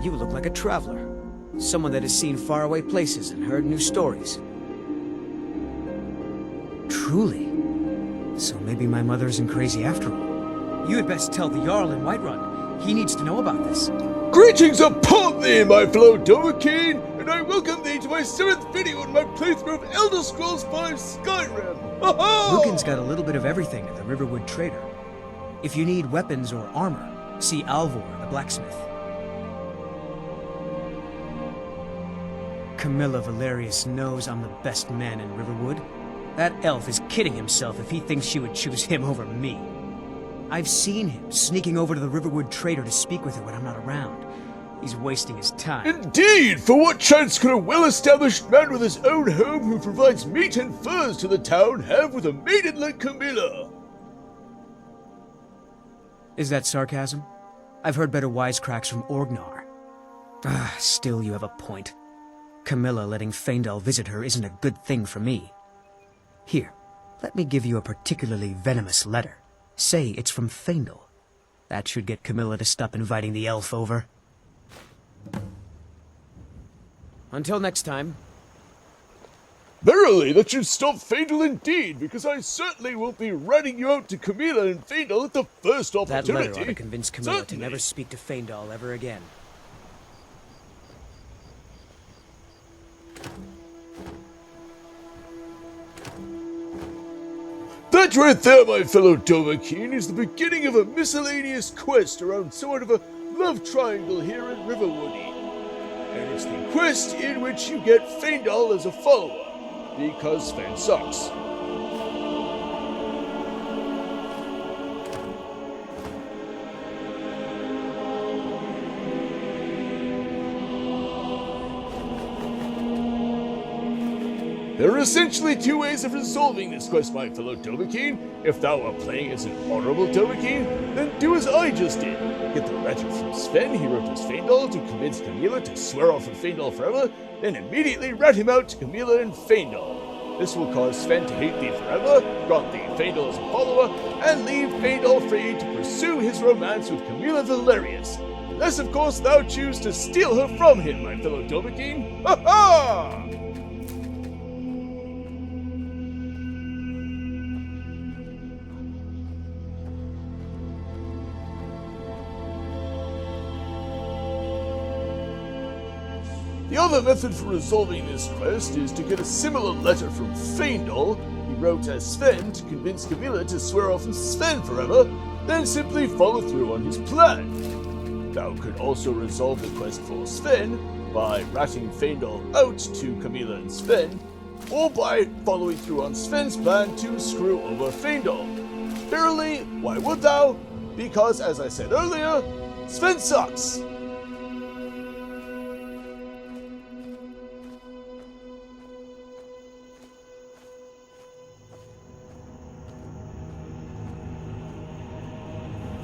You look like a traveler. Someone that has seen faraway places and heard new stories. Truly. So maybe my mother isn't crazy after all. You had best tell the Jarl in Whiterun. He needs to know about this. Greetings upon thee, my fellow Dovahkiin, and I welcome thee to my 7th video in my playthrough of Elder Scrolls V Skyrim. Ha-ha! Lucan's got a little bit of everything at the Riverwood Trader. If you need weapons or armor, see Alvor, the blacksmith. Camilla Valerius knows I'm the best man in Riverwood. That elf is kidding himself if he thinks she would choose him over me. I've seen him sneaking over to the Riverwood Trader to speak with her when I'm not around. He's wasting his time. Indeed! For what chance could a well-established man with his own home who provides meat and furs to the town have with a maiden like Camilla? Is that sarcasm? I've heard better wisecracks from Orgnar. Still you have a point. Camilla letting Faendal visit her isn't a good thing for me. Here, let me give you a particularly venomous letter. Say it's from Faendal. That should get Camilla to stop inviting the elf over. Until next time. Verily, that should stop Faendal indeed, because I certainly won't be ratting you out to Camilla and Faendal at the first opportunity. That letter ought to convince Camilla to never speak to Faendal ever again. That right there, my fellow Dovahkiin, is the beginning of a miscellaneous quest around somewhat of a love triangle here in Riverwood. And it's the quest in which you get Faendal as a follower, because Sven sucks. There are essentially two ways of resolving this quest, my fellow Dovahkiin. If thou art playing as an honorable Dovahkiin, then do as I just did. Get the letter from Sven he wrote to Faendal to convince Camilla to swear off of Faendal forever, then immediately rat him out to Camilla and Faendal. This will cause Sven to hate thee forever, grant thee Faendal as a follower, and leave Faendal free to pursue his romance with Camilla Valerius. Unless, of course, thou choose to steal her from him, my fellow Dovahkiin. Ha ha! The other method for resolving this quest is to get a similar letter from Faendal he wrote as Sven to convince Camilla to swear off of Sven forever, then simply follow through on his plan. Thou could also resolve the quest for Sven by ratting Faendal out to Camilla and Sven, or by following through on Sven's plan to screw over Faendal. Verily, why would thou? Because, as I said earlier, Sven sucks!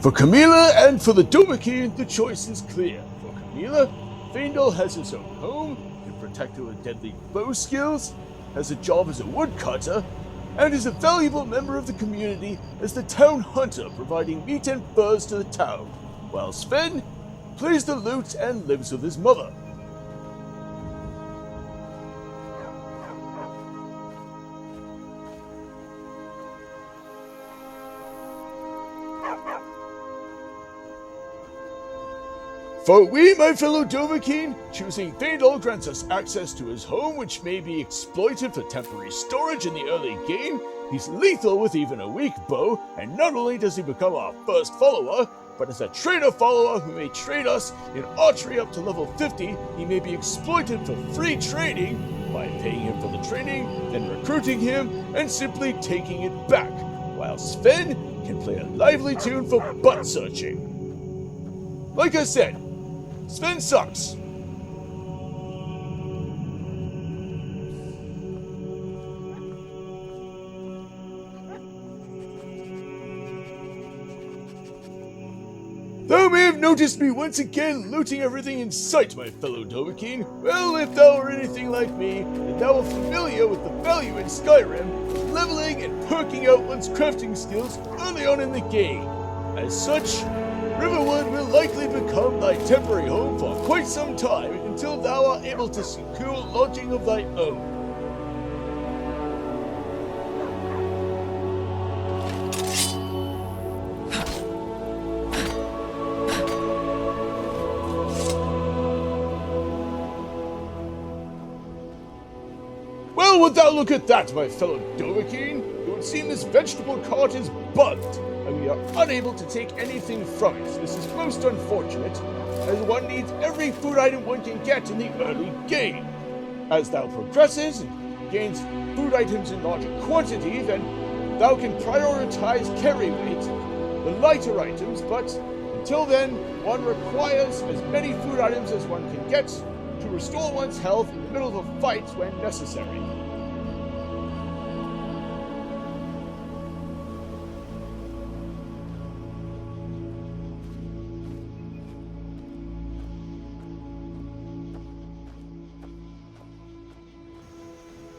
For Camilla and for the Dovahkiin, the choice is clear. For Camilla, Faendal has his own home, can protect her with deadly bow skills, has a job as a woodcutter, and is a valuable member of the community as the town hunter, providing meat and furs to the town, while Sven plays the lute and lives with his mother. For we, my fellow Dovahkiin, choosing Faendal grants us access to his home, which may be exploited for temporary storage in the early game. He's lethal with even a weak bow, and not only does he become our first follower, but as a trader follower who may trade us in archery up to level 50, he may be exploited for free training by paying him for the training, then recruiting him, and simply taking it back, while Sven can play a lively tune for butt searching. Like I said, Sven sucks. Thou may have noticed me once again looting everything in sight, my fellow Dovahkiin. Well, if thou are anything like me, then thou art familiar with the value in Skyrim of leveling and perking out one's crafting skills early on in the game. As such, Riverwood will likely become thy temporary home for quite some time until thou art able to secure lodging of thy own. Well, would thou look at that, my fellow Dovahkiin? It would seem this vegetable cart is bugged, and we are unable to take anything from it. This is most unfortunate, as one needs every food item one can get in the early game. As thou progresses and gains food items in larger quantity, then thou can prioritize carry weight, the lighter items, but until then, one requires as many food items as one can get to restore one's health in the middle of a fight when necessary.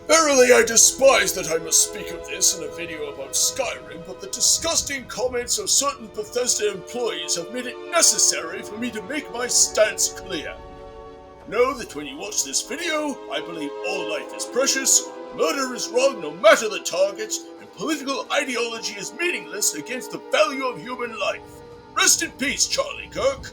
Verily, I despise that I must speak of this in a video about Skyrim, but the disgusting comments of certain Bethesda employees have made it necessary for me to make my stance clear. Know that when you watch this video, I believe all life is precious, murder is wrong no matter the target, and political ideology is meaningless against the value of human life. Rest in peace, Charlie Kirk.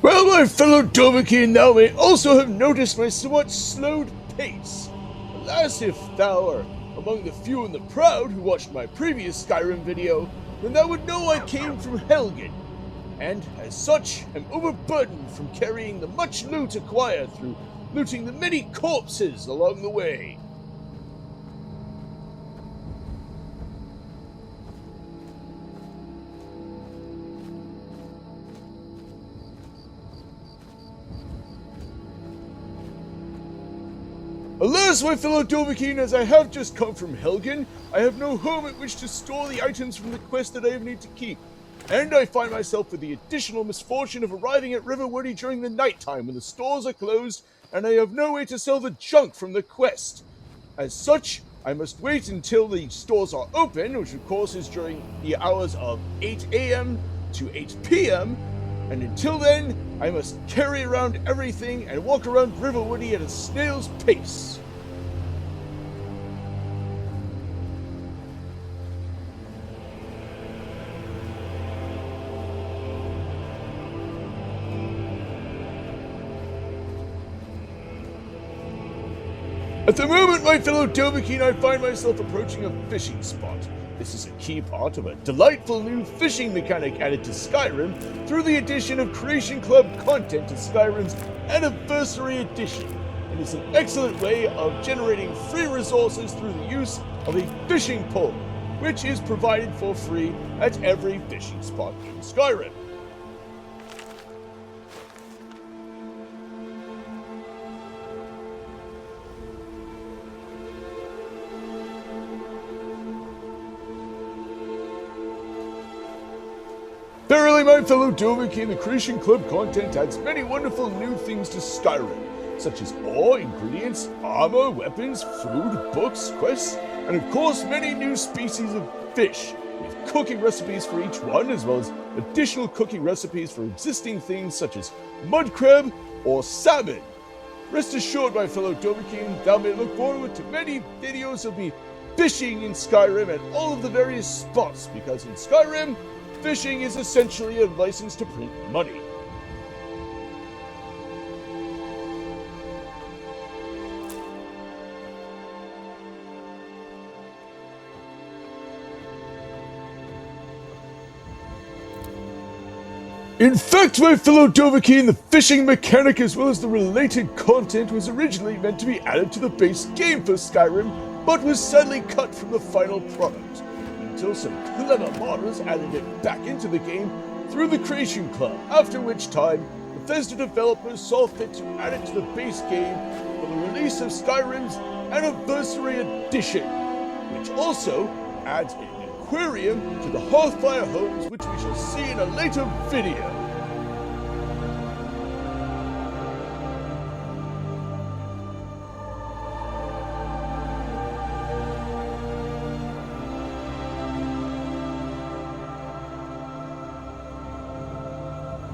Well, my fellow Dovahkiin, thou may also have noticed my somewhat slowed pace. Alas, if thou are among the few and the proud who watched my previous Skyrim video, then thou would know I came from Helgen, and as such am overburdened from carrying the much loot acquired through looting the many corpses along the way. Alas, my fellow Dovahkiin, as I have just come from Helgen, I have no home at which to store the items from the quest that I need to keep, and I find myself with the additional misfortune of arriving at Riverwood during the night time when the stores are closed, and I have no way to sell the junk from the quest. As such, I must wait until the stores are open, which of course is during the hours of 8 a.m. to 8 p.m., and until then, I must carry around everything and walk around Riverwood at a snail's pace. At the moment, my fellow Dovahkiin, I find myself approaching a fishing spot. This is a key part of a delightful new fishing mechanic added to Skyrim through the addition of Creation Club content to Skyrim's Anniversary Edition, and it's an excellent way of generating free resources through the use of a fishing pole, which is provided for free at every fishing spot in Skyrim. Verily, my fellow Dovahkiin, the Creation Club content adds many wonderful new things to Skyrim, such as ore, ingredients, armor, weapons, food, books, quests, and of course many new species of fish, with cooking recipes for each one, as well as additional cooking recipes for existing things such as mud crab or salmon. Rest assured, my fellow Dovahkiin, thou may look forward to many videos of me fishing in Skyrim at all of the various spots, because in Skyrim, fishing is essentially a license to print money. In fact, my fellow Dovahkiin, the fishing mechanic as well as the related content was originally meant to be added to the base game for Skyrim, but was sadly cut from the final product, until some clever modders added it back into the game through the Creation Club, after which time Bethesda developers saw fit to add it to the base game for the release of Skyrim's Anniversary Edition, which also adds an aquarium to the Hearthfire homes, which we shall see in a later video.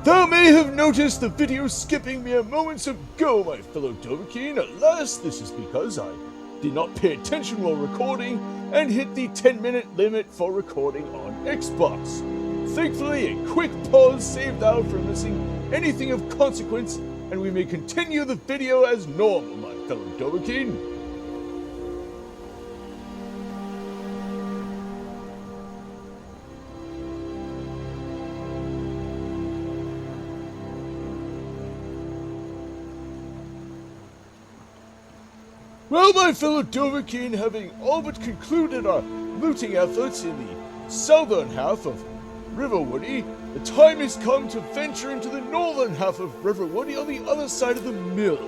Thou may have noticed the video skipping mere moments ago, my fellow Dovahkiin. Alas, this is because I did not pay attention while recording and hit the 10-minute limit for recording on Xbox. Thankfully, a quick pause saved thou from missing anything of consequence, and we may continue the video as normal, my fellow Dovahkiin. Well, my fellow Dovahkiin, having all but concluded our looting efforts in the southern half of Riverwood, the time has come to venture into the northern half of Riverwood on the other side of the mill.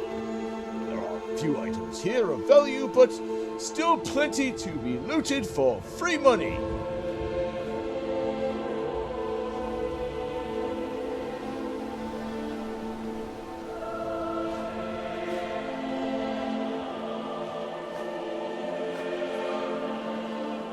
There are a few items here of value, but still plenty to be looted for free money.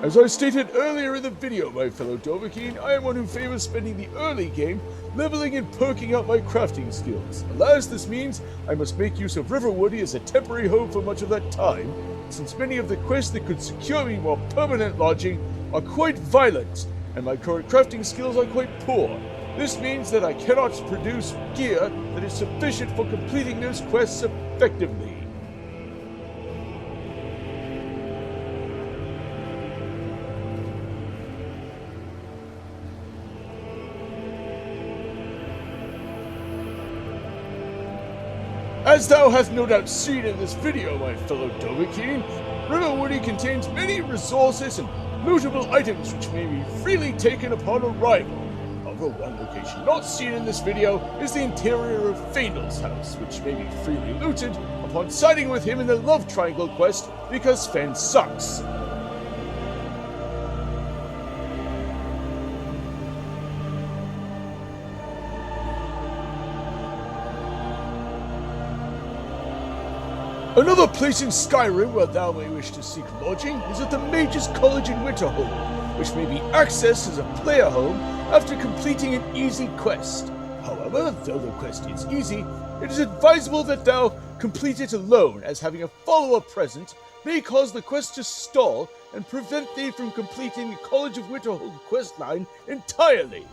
As I stated earlier in the video, my fellow Dovahkiin, I am one who favors spending the early game leveling and perking up my crafting skills. Alas, this means I must make use of Riverwood as a temporary home for much of that time, since many of the quests that could secure me more permanent lodging are quite violent, and my current crafting skills are quite poor. This means that I cannot produce gear that is sufficient for completing those quests effectively. As thou hast no doubt seen in this video, my fellow Dovahkiin, Riverwood contains many resources and lootable items which may be freely taken upon arrival. However, one location not seen in this video is the interior of Faendal's house, which may be freely looted upon siding with him in the Love Triangle quest because Sven sucks. Another place in Skyrim where thou may wish to seek lodging is at the Mage's College in Winterhold, which may be accessed as a player home after completing an easy quest. However, though the quest is easy, it is advisable that thou complete it alone, as having a follower present may cause the quest to stall and prevent thee from completing the College of Winterhold questline entirely.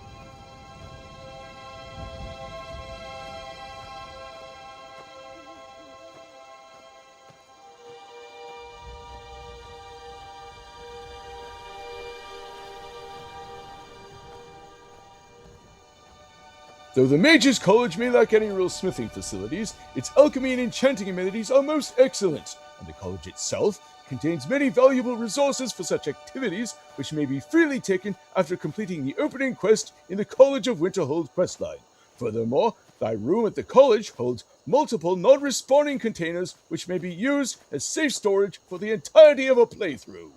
Though the Mage's College may lack any real smithing facilities, its alchemy and enchanting amenities are most excellent, and the college itself contains many valuable resources for such activities which may be freely taken after completing the opening quest in the College of Winterhold questline. Furthermore, thy room at the college holds multiple non-respawning containers which may be used as safe storage for the entirety of a playthrough.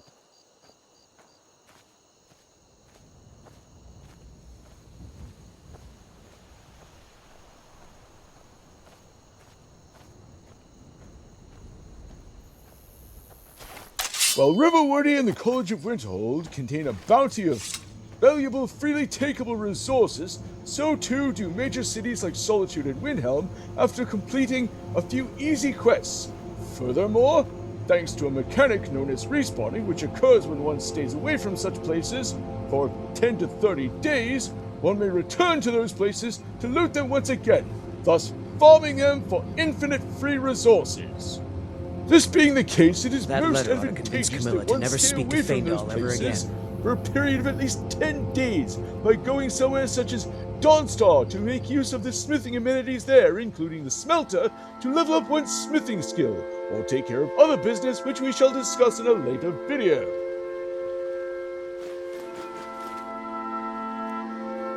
While Riverwood and the College of Winterhold contain a bounty of valuable, freely takeable resources, so too do major cities like Solitude and Windhelm after completing a few easy quests. Furthermore, thanks to a mechanic known as respawning, which occurs when one stays away from such places for 10 to 30 days, one may return to those places to loot them once again, thus farming them for infinite free resources. This being the case, it is most advantageous that one stay away from those places for a period of at least 10 days by going somewhere such as Dawnstar to make use of the smithing amenities there, including the smelter, to level up one's smithing skill, or take care of other business which we shall discuss in a later video.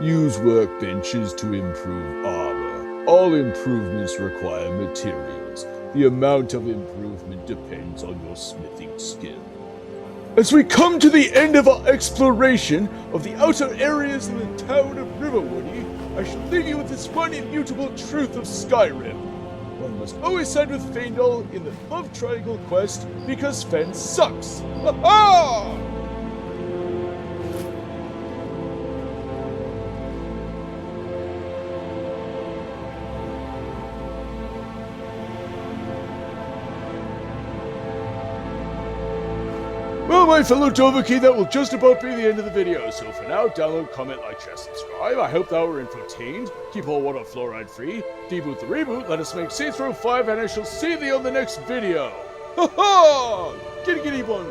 Use workbenches to improve armor. All improvements require materials. The amount of improvement depends on your smithing skill. As we come to the end of our exploration of the outer areas in the town of Riverwood, I shall leave you with this one immutable truth of Skyrim. One must always side with Faendal in the Love Triangle quest because Sven sucks. Ha-ha! Well, my fellow Dovahkiin, that will just about be the end of the video. So for now, download, comment, like, share, subscribe. I hope that were infotained. Keep all water fluoride free. Deboot the reboot. Let us make Saints Row 5, and I shall see thee on the next video. Ha ha! Giddy giddy one.